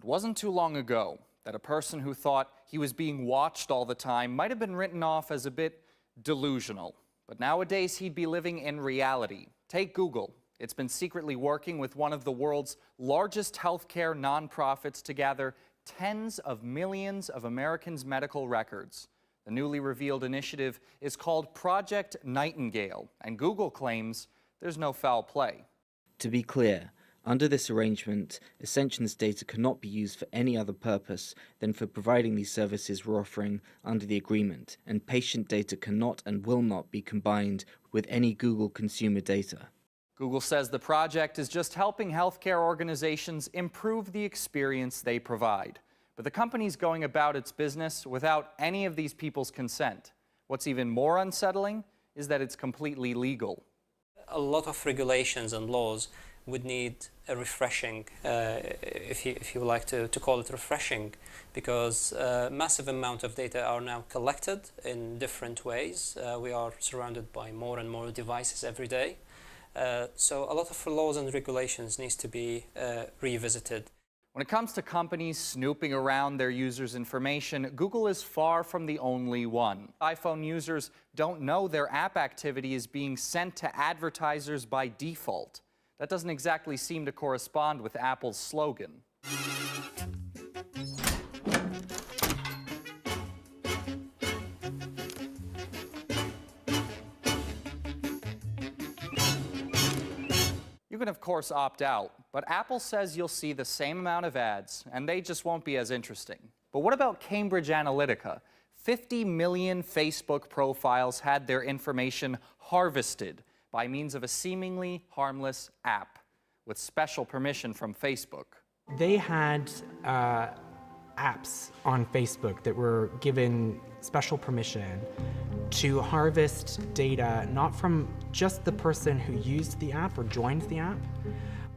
It wasn't too long ago that a person who thought he was being watched all the time might have been written off as a bit delusional. But nowadays, he'd be living in reality. Take Google. It's been secretly working with one of the world's largest healthcare nonprofits to gather tens of millions of Americans' medical records. The newly revealed initiative is called Project Nightingale, and Google claims there's no foul play. To be clear, under this arrangement, Ascension's data cannot be used for any other purpose than for providing these services we're offering under the agreement, and patient data cannot and will not be combined with any Google consumer data. Google says the project is just helping healthcare organizations improve the experience they provide. But the company's going about its business without any of these people's consent. What's even more unsettling is that it's completely legal. A lot of regulations and laws would need a refreshing, if you would like to call it refreshing, because a massive amount of data are now collected in different ways. We are surrounded by more and more devices every day. So a lot of laws and regulations needs to be revisited. When it comes to companies snooping around their users' information, Google is far from the only one. iPhone users don't know their app activity is being sent to advertisers by default. That doesn't exactly seem to correspond with Apple's slogan. You can, of course, opt out, but Apple says you'll see the same amount of ads, and they just won't be as interesting. But what about Cambridge Analytica? 50 million Facebook profiles had their information harvested by means of a seemingly harmless app with special permission from Facebook. They had apps on Facebook that were given special permission to harvest data not from just the person who used the app or joined the app,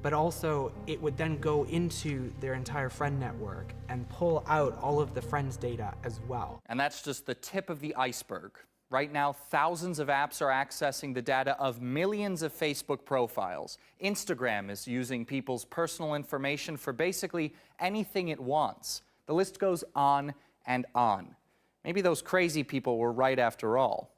but also it would then go into their entire friend network and pull out all of the friends' data as well. And that's just the tip of the iceberg. Right now, thousands of apps are accessing the data of millions of Facebook profiles. Instagram is using people's personal information for basically anything it wants. The list goes on and on. Maybe those crazy people were right after all.